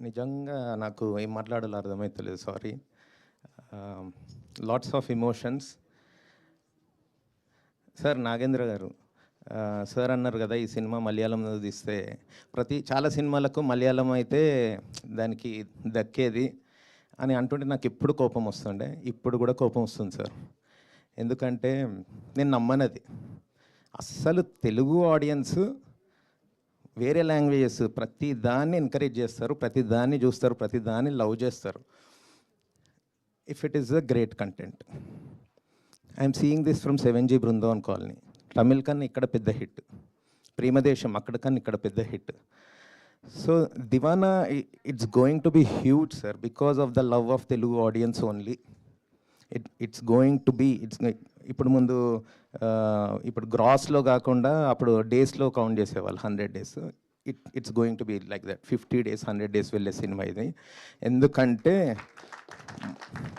నిజంగా నాకు ఏం మాట్లాడాలో అర్థమైతలేదు, sorry. Lots of emotions. Sir Nagendra గారు, సార్ అన్నారు కదా ఈ సినిమా మలయాళంలో తీస్తే చాలా సినిమాలకు మలయాళం అయితే దానికి దక్కేది అని అంటుంటే నాకు ఎప్పుడు కోపం వస్తుండే, ఇప్పుడు కూడా కోపం వస్తుంది సార్. ఎందుకంటే నేను నమ్మనది. అస్సలు తెలుగు ఆడియన్స్ వేరే లాంగ్వేజెస్ ప్రతి దాన్ని ఎంకరేజ్ చేస్తారు, ప్రతి దాన్ని చూస్తారు, ప్రతి దాన్ని లవ్ చేస్తారు. If it is a great content. I'm seeing this from 7G Brindavan colony. Tamil కన్నా ఇక్కడ పెద్ద హిట్, ప్రేమదేశం అక్కడ కన్నా ఇక్కడ పెద్ద hit. So Deewana it's going to be huge sir, because of the love of Telugu audience only. It's going to be ఇప్పుడు ముందు ఇప్పుడు గ్రాస్లో కాకుండా అప్పుడు డేస్లో కౌంట్ చేసేవాళ్ళు 100 days. It's going to be like that, 50 days 100 days వెళ్ళే సినిమా ఇది. ఎందుకంటే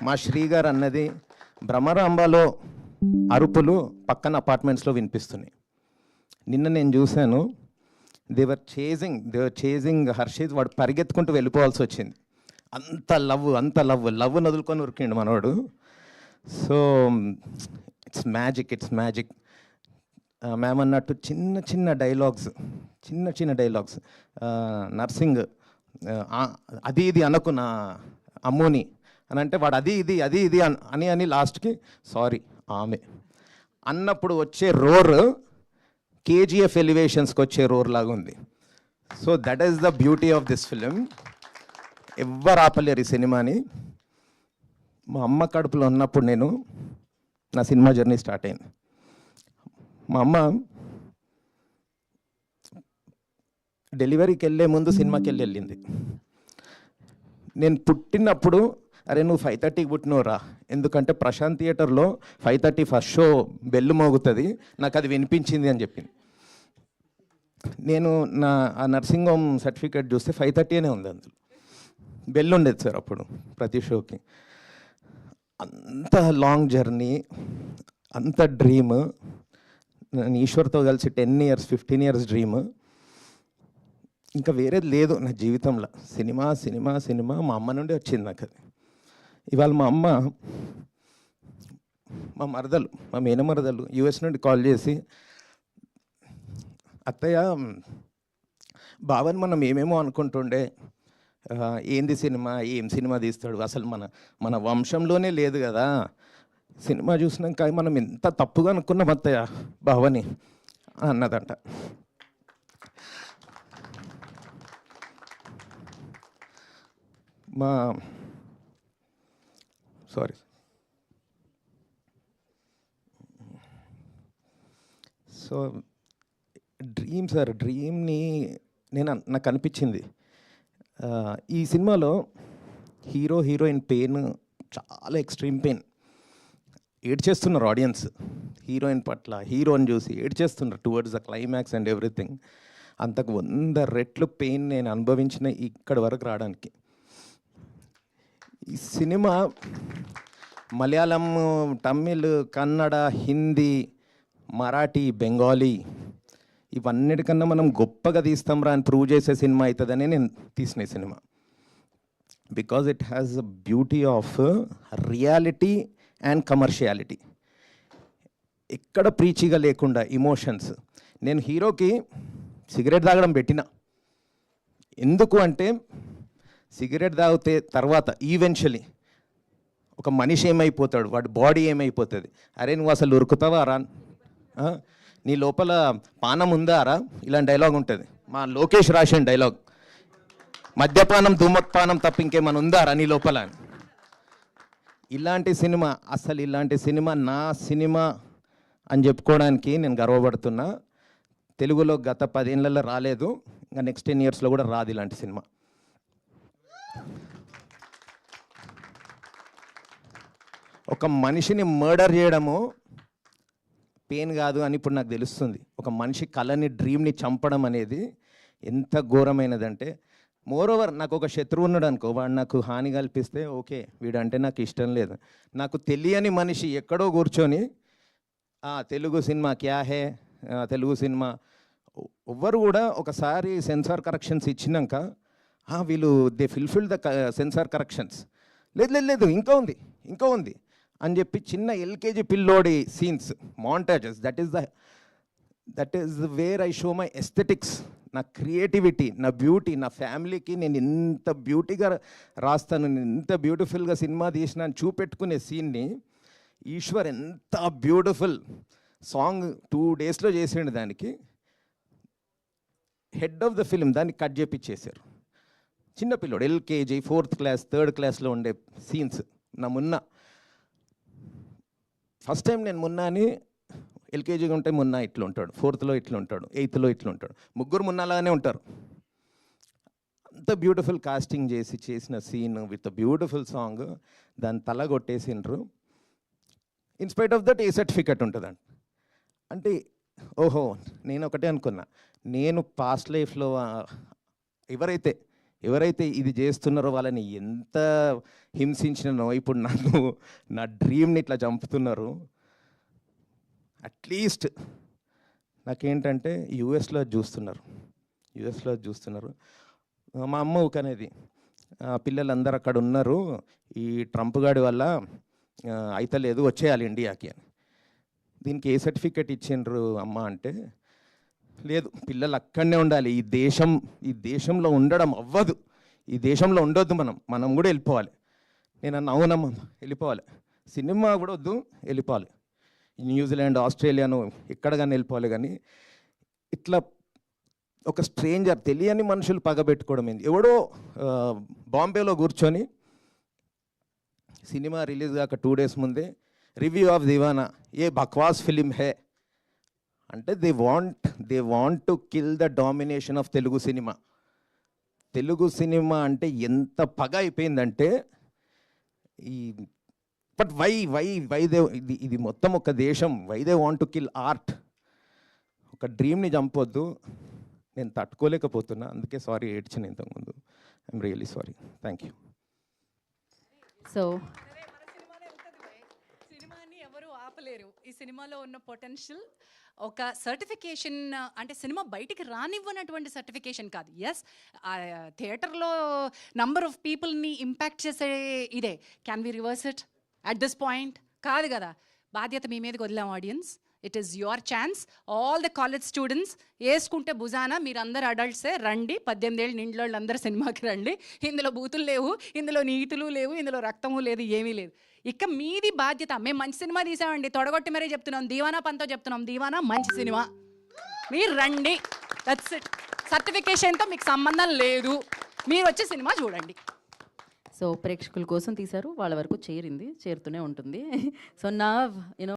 మా శ్రీగారు అన్నది భ్రమరాంబలో అరుపులు పక్కన అపార్ట్మెంట్స్లో వినిపిస్తున్నాయి. నిన్న నేను చూశాను, దేవర్ చేజింగ్ హర్షిత్. వాడు పరిగెత్తుకుంటూ వెళ్ళిపోవాల్సి వచ్చింది. అంత లవ్ వదులుకొని ఉరికిండు మనవాడు. So it's magic. మ్యామ్ అన్నట్టు చిన్న డైలాగ్స్ నర్సింగ్ అది ఇది అనకు నా అమ్మోని అని అంటే వాడు అది ఇది అని లాస్ట్కి సారీ ఆమె అన్నప్పుడు వచ్చే రోర్ KGF ఎలివేషన్స్కి వచ్చే రోర్ లాగా ఉంది. So that is the beauty of this film. ఎవ్వరు ఆపలేరు ఈ సినిమాని. మా అమ్మ కడుపులో ఉన్నప్పుడు నా సినిమా జర్నీ స్టార్ట్ అయింది. మా అమ్మ డెలివరీకి వెళ్ళే ముందు సినిమాకి వెళ్ళింది. నేను పుట్టినప్పుడు అరే నువ్వు 5:30కి పుట్టినవురా, ఎందుకంటే ప్రశాంత్ థియేటర్లో 5:30 ఫస్ట్ షో బెల్లు మోగుతుంది, నాకు అది వినిపించింది అని చెప్పింది. నేను ఆ నర్సింగ్ హోమ్ సర్టిఫికేట్ చూస్తే 5:30 అనే ఉంది, అందులో బెల్ ఉండేది సార్ అప్పుడు ప్రతి షోకి. అంత లాంగ్ జర్నీ, అంత డ్రీమ్. నేను ఈశ్వర్తో కలిసి 10 years 15 years డ్రీమ్. ఇంకా వేరేది లేదు నా జీవితంలో. సినిమా మా అమ్మ నుండి వచ్చింది నాకు అది. ఇవాళ మా అమ్మ మా మేనమరదలు US నుండి కాల్ చేసి, అత్తయ్య బావని మనం ఏమేమో అనుకుంటుండే, ఏంది సినిమా, ఏం సినిమా తీస్తాడు, అసలు మన వంశంలోనే లేదు కదా, సినిమా చూసినాక మనం ఎంత తప్పుగా అనుకున్నాం అత్తయ్య బావని అన్నదంట. సో డ్రీమ్ సార్, డ్రీమ్ని నాకు అనిపించింది ఈ సినిమాలో హీరోయిన్ పెయిన్ చాలా ఎక్స్ట్రీమ్ పెయిన్. ఏడ్చేస్తున్నారు ఆడియన్స్ హీరోయిన్ పట్ల, హీరోని చూసి ఏడ్చేస్తున్నారు towards the climax and everything. అంతకు 100 రెట్లు పెయిన్ నేను అనుభవించిన ఇక్కడి వరకు రావడానికి. ఈ సినిమా మలయాళం, తమిళ్, కన్నడ, హిందీ, మరాఠీ, బెంగాలీ ఇవన్నిటికన్నా మనం గొప్పగా తీస్తాంరా అని ప్రూవ్ చేసే సినిమా అవుతుందని నేను తీసిన ఈ cinema. Because it has a beauty of reality and commerciality. ఎక్కడ ప్రీచిగా లేకుండా ఇమోషన్స్. నేను హీరోకి సిగరెట్ తాగడం పెట్టిన, ఎందుకు అంటే సిగరెట్ తాగితే తర్వాత ఈవెన్చువలీ ఒక మనిషి ఏమైపోతాడు, వాడి బాడీ ఏమైపోతుంది, అరే నువ్వు అసలు ఉరుకుతావా రా, నీ లోపల పానం ఉందా రా, ఇలాంటి డైలాగ్ ఉంటుంది. మా లోకేష్ రాసిన డైలాగ్, మద్యపానం ధూమపానం తప్ప ఇంకేమైనా ఉందా రా నీ లోపల. ఇలాంటి సినిమా నా సినిమా అని చెప్పుకోవడానికి నేను గర్వపడుతున్నా. తెలుగులో గత 10 ఏళ్లలో రాలేదు, ఇంకా నెక్స్ట్ 10 yearsలో కూడా రాదు ఇలాంటి సినిమా. ఒక మనిషిని మర్డర్ చేయడము పెయిన్ కాదు అని ఇప్పుడు నాకు తెలుస్తుంది. ఒక మనిషి కళని, డ్రీమ్ని చంపడం అనేది ఎంత ఘోరమైనదంటే, మోరోవర్ నాకు ఒక శత్రువు ఉన్నాడు అనుకో, వాడు నాకు హాని కల్పిస్తే ఓకే, వీడంటే నాకు ఇష్టం లేదు. నాకు తెలియని మనిషి ఎక్కడో కూర్చొని తెలుగు సినిమా క్యా హే, తెలుగు సినిమా ఎవ్వరు కూడా ఒకసారి సెన్సార్ కరెక్షన్స్ ఇచ్చినాక వీళ్ళు they fulfil the censor corrections. లేదు లేదు లేదు ఇంకా ఉంది అని చెప్పి చిన్న ఎల్కేజీ పిల్లోడి scenes, montages, that is where I show my aesthetics, నా క్రియేటివిటీ, నా బ్యూటీ, నా ఫ్యామిలీకి నేను ఇంత బ్యూటీగా రాస్తాను, నేను ఇంత బ్యూటిఫుల్గా సినిమా తీసిన అని చూపెట్టుకునే సీన్ని ఈశ్వర్ ఎంత బ్యూటిఫుల్ సాంగ్ 2 daysలో చేసిండు. దానికి హెడ్ ఆఫ్ ద ఫిల్మ్ దాన్ని కట్ చేపించేశారు. చిన్నపిల్లోడు ఎల్కేజీ 4th class 3rd classలో ఉండే సీన్స్. నా ఫస్ట్ టైం నేను మున్నాని ఎల్కేజీగా ఉంటే మున్నా ఇట్లా ఉంటాడు, 4thలో ఇట్లా ఉంటాడు, 8thలో ఇట్లా ఉంటాడు, ముగ్గురు మున్నాలాగానే ఉంటారు. అంత బ్యూటిఫుల్ కాస్టింగ్ చేసిన సీన్ విత్ బ్యూటిఫుల్ సాంగ్, దాన్ని తల కొట్టేసిండ్రు. In spite of that A certificate ఉంటుందండి. అంటే ఓహో, నేను ఒకటే అనుకున్నా, నేను పాస్ట్ లైఫ్లో ఎవరైతే ఇది చేస్తున్నారో వాళ్ళని ఎంత హింసించినో ఇప్పుడు నన్ను నా డ్రీమ్ని ఇట్లా చంపుతున్నారు. అట్లీస్ట్ నాకేంటంటే యూఎస్లో చూస్తున్నారు. మా అమ్మ ఊకనేది, పిల్లలందరూ అక్కడ ఉన్నారు, ఈ ట్రంప్ గాడి వల్ల అయితే లేదు, వచ్చేయాలి ఇండియాకి అని. దీనికి ఏ సర్టిఫికెట్ ఇచ్చిండ్రు అమ్మ అంటే, లేదు పిల్లలు అక్కడనే ఉండాలి, ఈ దేశంలో ఉండడం అవ్వదు, ఈ దేశంలో ఉండొద్దు, మనం కూడా వెళ్ళిపోవాలి. నేను అన్న అవునమ్మా వెళ్ళిపోవాలి, సినిమా కూడా వద్దు, వెళ్ళిపోవాలి, న్యూజిలాండ్, ఆస్ట్రేలియాను ఎక్కడగానే వెళ్ళిపోవాలి. కానీ ఇట్లా ఒక స్ట్రేంజర్, తెలియని మనుషులు పగబెట్టుకోవడం ఏంది. ఎవడో బాంబేలో కూర్చొని సినిమా రిలీజ్ కాక 2 days ముందే review of Diwana, A బక్వాస్ film హే అంటే they want to kill the domination of Telugu cinema అంటే ఎంత పగ అయిపోయిందంటే బట్ వై దే, ఇది మొత్తం ఒక దేశం, why they want to kill art. ఒక డ్రీమ్ని చంపొద్దు. నేను తట్టుకోలేకపోతున్నా, అందుకే సారీ ఏడ్చిన ఇంతకుముందు. I'm really sorry. Thank you. So సినిమాని ఎవరు ఆపలేరు. ఈ సినిమాలో ఉన్న పొటెన్షియల్ ఒక సర్టిఫికేషన్, అంటే సినిమా బయటికి రానివ్వనటువంటి సర్టిఫికేషన్ కాదు. ఎస్, థియేటర్లో నంబర్ ఆఫ్ పీపుల్ని ఇంపాక్ట్ చేసే ఇదే. Can we reverse it at this point? కాదు కదా. బాధ్యత మీ మీదకి వదిలాం ఆడియన్స్. It is your chance. All the college students వేసుకుంటే భుజాన, మీరందరూ అడల్ట్సే, రండి, 18 ఏళ్ళు నిండిలో అందరూ సినిమాకి రండి. ఇందులో బూతులు లేవు, ఇందులో నీతులు లేవు, ఇందులో రక్తము లేదు, ఏమీ లేదు. ఇక మీది బాధ్యత. మేము మంచి సినిమా తీసామండి, తొడగొట్టి మరీ చెప్తున్నాం, దీవానా పంతో చెప్తున్నాం, దీవానా మంచి సినిమా, మీరు రండి, దట్స్ ఇట్. సర్టిఫికేషన్తో మీకు సంబంధం లేదు, మీరు వచ్చి సినిమా చూడండి. సో ప్రేక్షకుల కోసం తీశారు, వాళ్ళ వరకు చేరుతూనే ఉంటుంది. సో నా